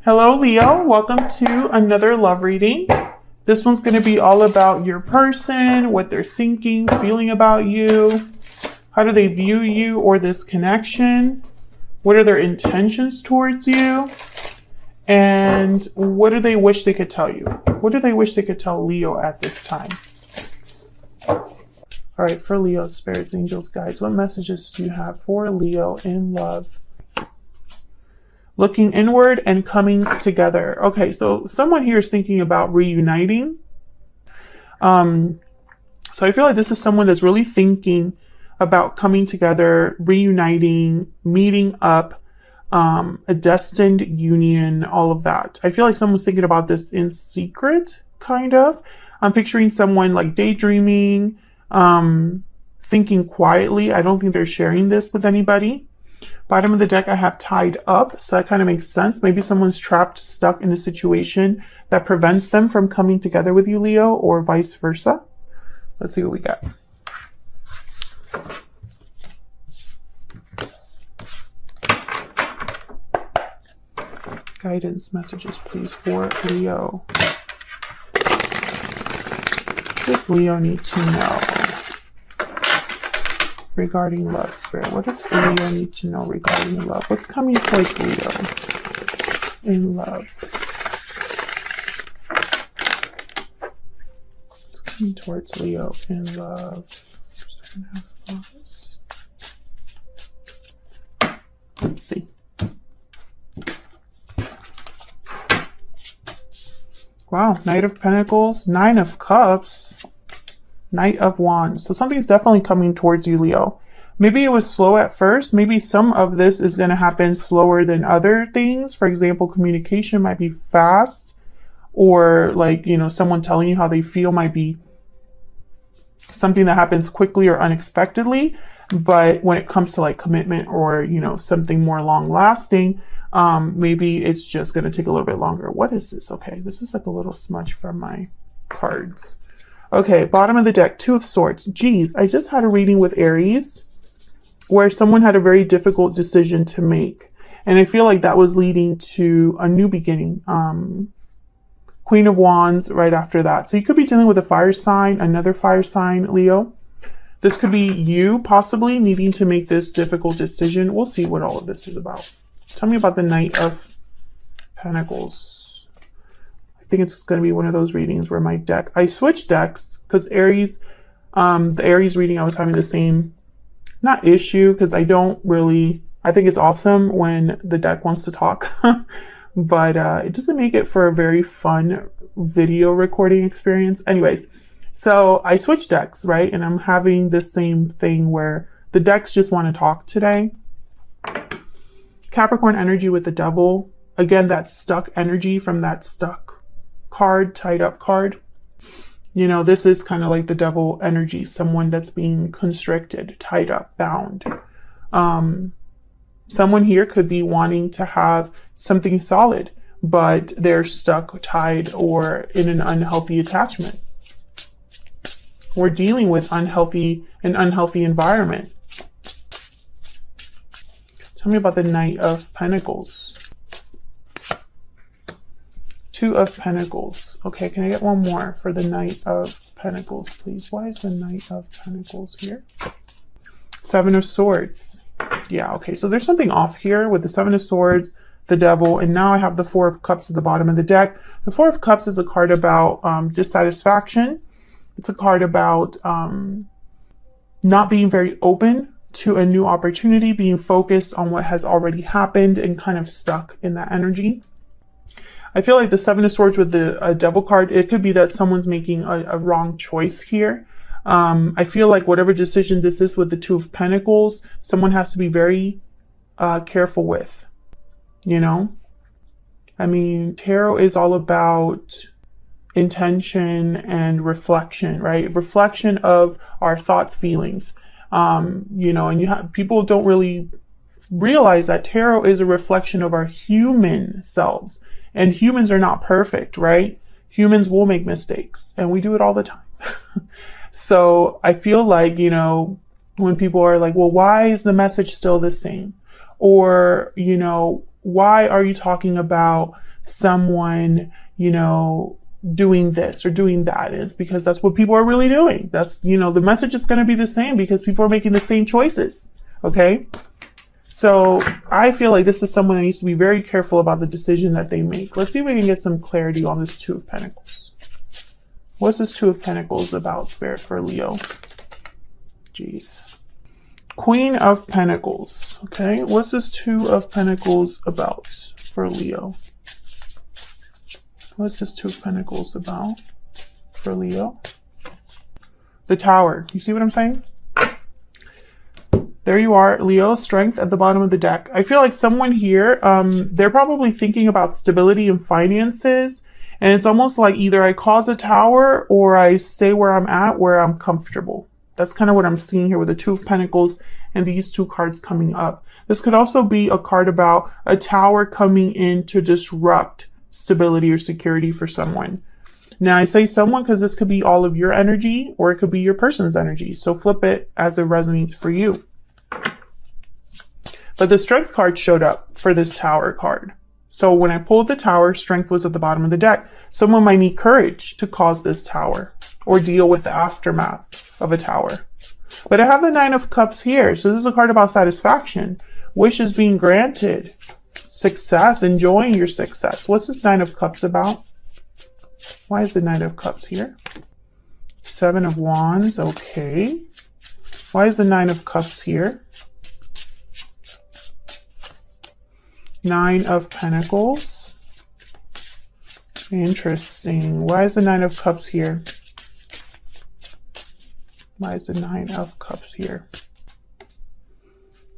Hello, Leo. Welcome to another love reading. This one's going to be all about your person, what they're thinking, feeling about you. How do they view you or this connection? What are their intentions towards you? And what do they wish they could tell you? What do they wish they could tell Leo at this time? All right, for Leo, spirits, angels, guides, what messages do you have for Leo in love? Looking inward and coming together. Okay, so someone here is thinking about reuniting. So I feel like this is someone that's really thinking about coming together, reuniting, meeting up, a destined union, all of that. I feel like someone's thinking about this in secret, kind of. I'm picturing someone like daydreaming, thinking quietly. I don't think they're sharing this with anybody. Bottom of the deck, I have tied up, so that kind of makes sense. Maybe someone's trapped, stuck in a situation that prevents them from coming together with you, Leo, or vice versa. Let's see what we got. Guidance messages, please, for Leo. What does Leo need to know regarding love, Spirit? What does Leo need to know regarding love? What's coming towards Leo in love? What's coming towards Leo in love? Let's see. Wow, Knight of Pentacles, Nine of Cups, Knight of Wands. So something's definitely coming towards you, Leo. Maybe it was slow at first. Maybe some of this is going to happen slower than other things. For example, communication might be fast, or like, you know, someone telling you how they feel might be something that happens quickly or unexpectedly. But when it comes to like commitment or, you know, something more long lasting, maybe it's just going to take a little bit longer. What is this? Okay, this is like a little smudge from my cards. Okay, bottom of the deck, Two of Swords. Geez, I just had a reading with Aries where someone had a very difficult decision to make. And I feel like that was leading to a new beginning. Queen of Wands right after that. So you could be dealing with a fire sign, another fire sign, Leo. This could be you possibly needing to make this difficult decision. We'll see what all of this is about. Tell me about the Knight of Pentacles. I think it's going to be one of those readings where my deck, I switched decks because Aries, the Aries reading, I was having the same, not issue, because I think it's awesome when the deck wants to talk, but it doesn't make it for a very fun video recording experience. Anyways, so I switched decks, right? And I'm having the same thing where the decks just want to talk today. Capricorn energy with the Devil. Again, that stuck energy from that stuck card, tied up card. You know, this is kind of like the Devil energy, someone that's being constricted, tied up, bound. Someone here could be wanting to have something solid, but they're stuck, tied, or in an unhealthy attachment. We're dealing with an unhealthy environment. Tell me about the Knight of Pentacles. Two of Pentacles. Okay, can I get one more for the Knight of Pentacles, please? Why is the Knight of Pentacles here? Seven of Swords. Yeah, okay, so there's something off here with the Seven of Swords, the Devil, and now I have the Four of Cups at the bottom of the deck. The Four of Cups is a card about dissatisfaction. It's a card about not being very open to a new opportunity, being focused on what has already happened and kind of stuck in that energy. I feel like the Seven of Swords with the Devil card, it could be that someone's making a wrong choice here. I feel like whatever decision this is with the Two of Pentacles, someone has to be very careful with, you know? I mean, tarot is all about intention and reflection, right? Reflection of our thoughts, feelings. You know, and people don't really realize that tarot is a reflection of our human selves, and humans are not perfect, right? Humans will make mistakes, and we do it all the time. So I feel like, you know, when people are like, well, why is the message still the same? Or, you know, why are you talking about someone, you know, doing this or doing that. It's because that's what people are really doing. That's, you know, the message is going to be the same because people are making the same choices. Okay. So I feel like this is someone that needs to be very careful about the decision that they make. Let's see if we can get some clarity on this Two of Pentacles. What's this Two of Pentacles about, Spirit, for Leo? Jeez. Queen of Pentacles. Okay. What's this Two of Pentacles about for Leo? What's this Two of Pentacles about for Leo? The Tower. You see what I'm saying? There you are, Leo, Strength at the bottom of the deck. I feel like someone here, they're probably thinking about stability and finances. And it's almost like either I cause a tower or I stay where I'm at, where I'm comfortable. That's kind of what I'm seeing here with the Two of Pentacles and these two cards coming up. This could also be a card about a tower coming in to disrupt stability or security for someone. Now I say someone because this could be all of your energy or it could be your person's energy. So flip it as it resonates for you. But the Strength card showed up for this Tower card. So when I pulled the Tower, Strength was at the bottom of the deck. Someone might need courage to cause this tower or deal with the aftermath of a tower. But I have the Nine of Cups here. So this is a card about satisfaction. Wishes being granted. Success, enjoying your success. What's this Nine of Cups about? Why is the Nine of Cups here? Seven of Wands, okay. Why is the Nine of Cups here? Nine of Pentacles. Interesting. Why is the Nine of Cups here? Why is the Nine of Cups here?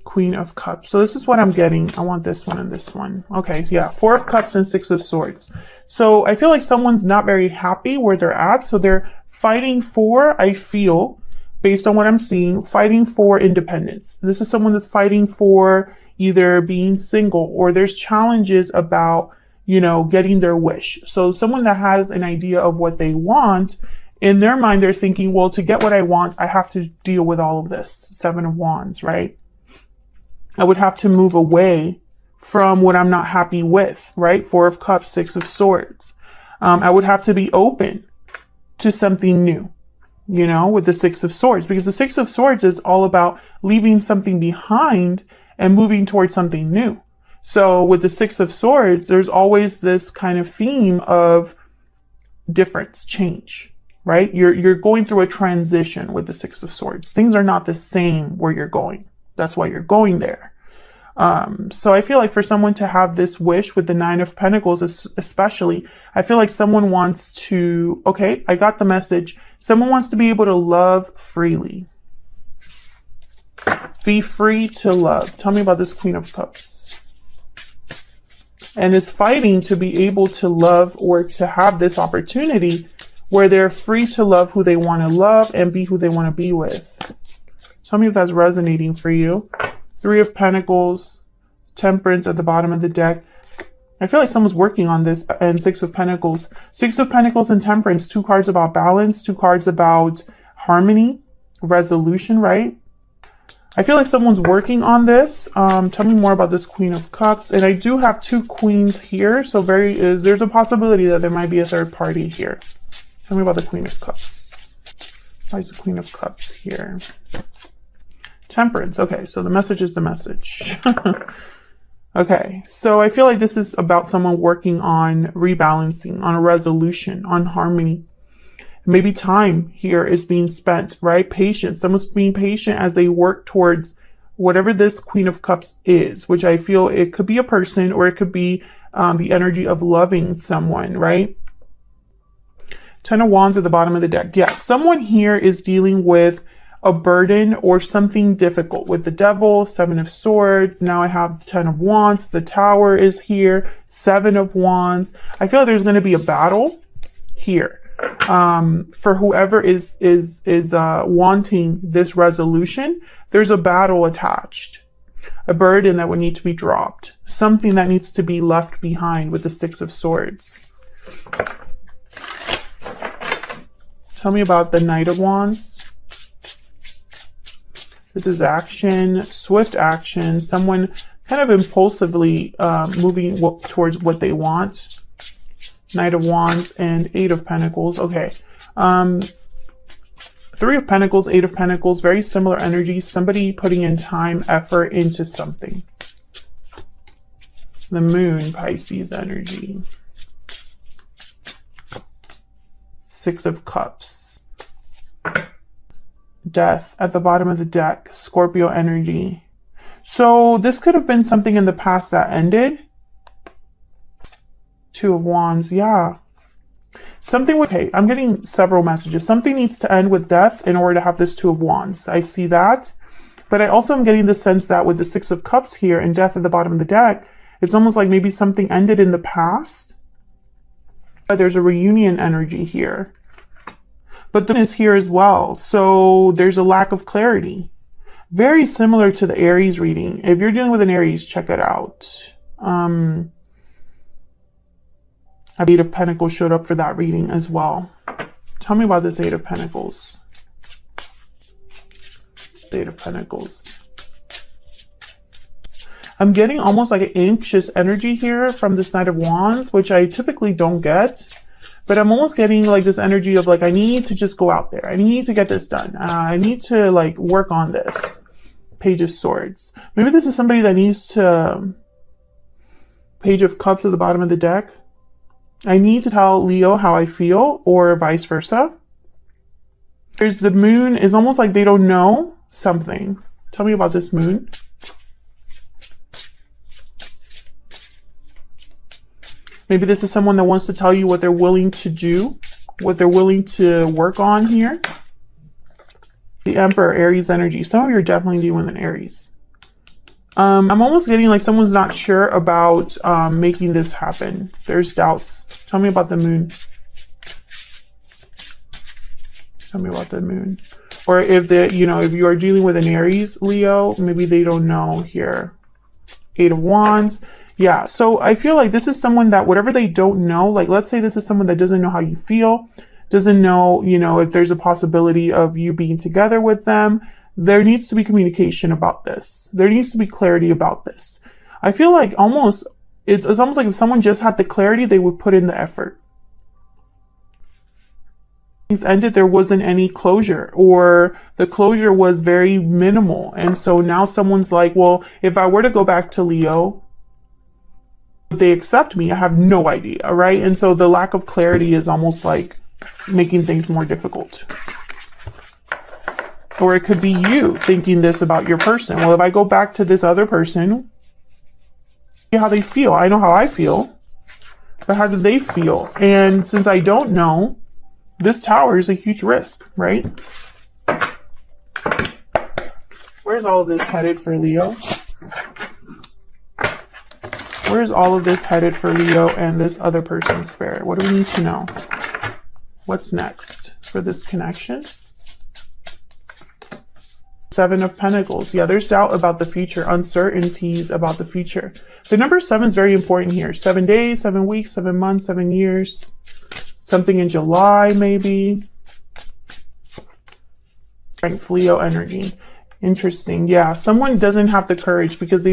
Queen of Cups. So this is what I'm getting. I want this one and this one. Okay, yeah. Four of Cups and Six of Swords. So I feel like someone's not very happy where they're at. So they're fighting for, I feel, based on what I'm seeing, fighting for independence. This is someone that's fighting for either being single or there's challenges about, you know, getting their wish. So someone that has an idea of what they want, in their mind, they're thinking, well, to get what I want, I have to deal with all of this. Seven of Wands, right? I would have to move away from what I'm not happy with, right? Four of Cups, Six of Swords. I would have to be open to something new, you know, with the Six of Swords, because the Six of Swords is all about leaving something behind and moving towards something new. So with the Six of Swords, there's always this kind of theme of difference, change, right? You're going through a transition with the Six of Swords. Things are not the same where you're going. That's why you're going there. So I feel like for someone to have this wish with the Nine of Pentacles, especially, I feel like someone wants to, okay, I got the message. Someone wants to be able to love freely. Be free to love. Tell me about this Queen of Cups. And is fighting to be able to love or to have this opportunity where they're free to love who they want to love and be who they want to be with. Tell me if that's resonating for you. Three of Pentacles, Temperance at the bottom of the deck. I feel like someone's working on this. And Six of Pentacles. Six of Pentacles and Temperance. Two cards about balance. Two cards about harmony, resolution, right? I feel like someone's working on this. Tell me more about this Queen of Cups. And I do have two queens here. So there's a possibility that there might be a third party here. Tell me about the Queen of Cups. Why is the Queen of Cups here? Temperance. Okay, so the message is the message. Okay, so I feel like this is about someone working on rebalancing, on a resolution, on harmony. Maybe time here is being spent, right? Patience. Someone's being patient as they work towards whatever this Queen of Cups is, which I feel it could be a person or it could be the energy of loving someone, right? Ten of Wands at the bottom of the deck. Yeah, someone here is dealing with a burden or something difficult with the Devil, Seven of Swords. Now I have Ten of Wands. The Tower is here. Seven of Wands. I feel like there's going to be a battle here. For whoever is wanting this resolution, there's a battle attached, a burden that would need to be dropped, something that needs to be left behind with the Six of Swords. Tell me about the Knight of Wands. This is action, swift action, someone kind of impulsively moving towards what they want. Knight of Wands, and Eight of Pentacles. Okay. Three of Pentacles, Eight of Pentacles, very similar energy. Somebody putting in time, effort into something. The Moon, Pisces energy. Six of Cups. Death at the bottom of the deck. Scorpio energy. So this could have been something in the past that ended. Two of Wands, yeah. Something with, okay, I'm getting several messages. Something needs to end with death in order to have this Two of Wands. I see that. But I also am getting the sense that with the Six of Cups here and death at the bottom of the deck, it's almost like maybe something ended in the past. But there's a reunion energy here. But the Moon is here as well. So there's a lack of clarity. Very similar to the Aries reading. If you're dealing with an Aries, check it out. Eight of Pentacles showed up for that reading as well. Tell me about this Eight of Pentacles. Eight of Pentacles. I'm getting almost like an anxious energy here from this Knight of Wands, which I typically don't get. But I'm almost getting like this energy of like, I need to just go out there. I need to get this done. I need to like work on this. Page of Swords. Maybe this is somebody that needs to... Page of Cups at the bottom of the deck. I need to tell Leo how I feel, or vice versa. There's the Moon. It's almost like they don't know something. Tell me about this Moon. Maybe this is someone that wants to tell you what they're willing to do, what they're willing to work on here. The Emperor, Aries energy. Some of you are definitely dealing with an Aries. I'm almost getting like someone's not sure about making this happen. There's doubts. Tell me about the Moon. Tell me about the Moon. Or if if you are dealing with an Aries, Leo, maybe they don't know here. Eight of Wands. Yeah, so I feel like this is someone that whatever they don't know, like let's say this is someone that doesn't know how you feel, doesn't know, if there's a possibility of you being together with them. There needs to be communication about this. There needs to be clarity about this. I feel like it's almost like if someone just had the clarity, they would put in the effort. Things ended, there wasn't any closure, or the closure was very minimal. And so now someone's like, well, if I were to go back to Leo, would they accept me? I have no idea, right? And so the lack of clarity is almost like making things more difficult. Or it could be you thinking this about your person. Well, if I go back to this other person, see how they feel. I know how I feel, but how do they feel? And since I don't know, this Tower is a huge risk, right? Where's all of this headed for Leo? Where's all of this headed for Leo and this other person's spirit? What do we need to know? What's next for this connection? Seven of Pentacles. Yeah, there's doubt about the future, uncertainties about the future. The number 7 is very important here. 7 days, 7 weeks, 7 months, 7 years. Something in July, maybe. Strength, Leo energy. Interesting. Yeah, someone doesn't have the courage because they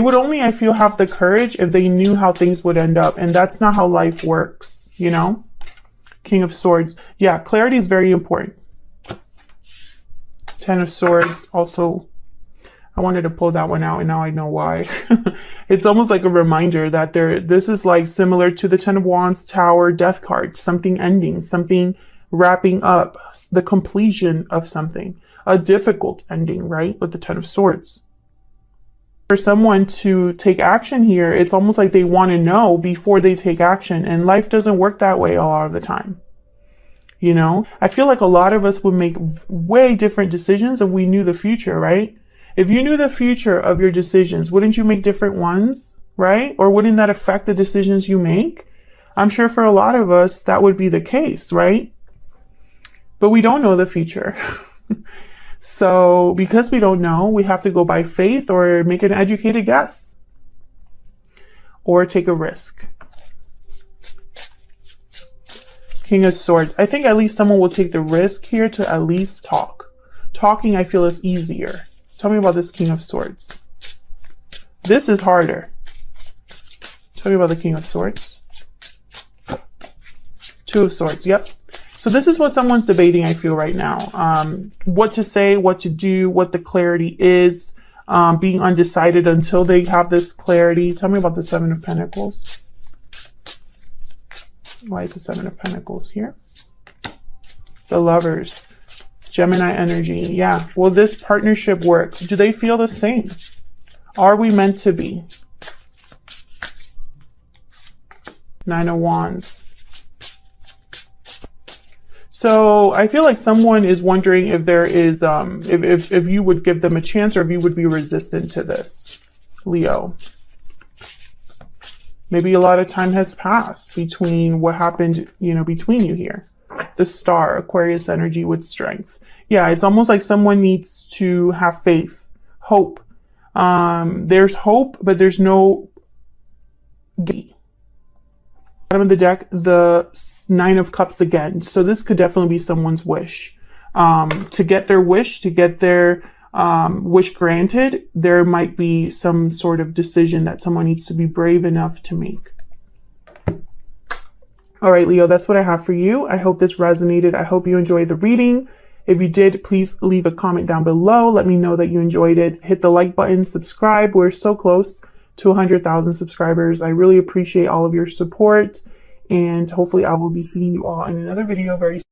would only, I feel, have the courage if they knew how things would end up. And that's not how life works, King of Swords. Yeah, clarity is very important. 10 of Swords. Also, I wanted to pull that one out and now I know why. It's almost like a reminder that this is like similar to the 10 of Wands, Tower, Death card. Something ending, something wrapping up, the completion of something. A difficult ending, right? With the 10 of Swords. For someone to take action here, it's almost like they want to know before they take action. And life doesn't work that way a lot of the time. I feel like a lot of us would make way different decisions if we knew the future, right? If you knew the future of your decisions, wouldn't you make different ones, right? Or wouldn't that affect the decisions you make? I'm sure for a lot of us, that would be the case, right? But we don't know the future. So because we don't know, we have to go by faith or make an educated guess or take a risk. King of Swords. I think at least someone will take the risk here to at least talk. Talking, I feel, is easier. Tell me about this King of Swords. This is harder. Tell me about the King of Swords. Two of Swords. Yep. So this is what someone's debating, I feel, right now. What to say, what to do, what the clarity is, being undecided until they have this clarity. Tell me about the Seven of Pentacles. Why is the Seven of Pentacles here? The Lovers. Gemini energy. Yeah. Will this partnership work? Do they feel the same? Are we meant to be? Nine of Wands. So I feel like someone is wondering if there is, if you would give them a chance, or if you would be resistant to this, Leo. Maybe a lot of time has passed between what happened, you know, between you here. The Star, Aquarius energy with Strength. Yeah, it's almost like someone needs to have faith, hope. There's hope, but there's no guarantee. Bottom of the deck, the Nine of Cups again. So this could definitely be someone's wish. To get their wish, to get their wish granted, there might be some sort of decision that someone needs to be brave enough to make. All right, Leo, that's what I have for you. I hope this resonated. I hope you enjoyed the reading. If you did, please leave a comment down below. Let me know that you enjoyed it. Hit the like button, subscribe. We're so close to 100,000 subscribers. I really appreciate all of your support, and hopefully I will be seeing you all in another video very soon.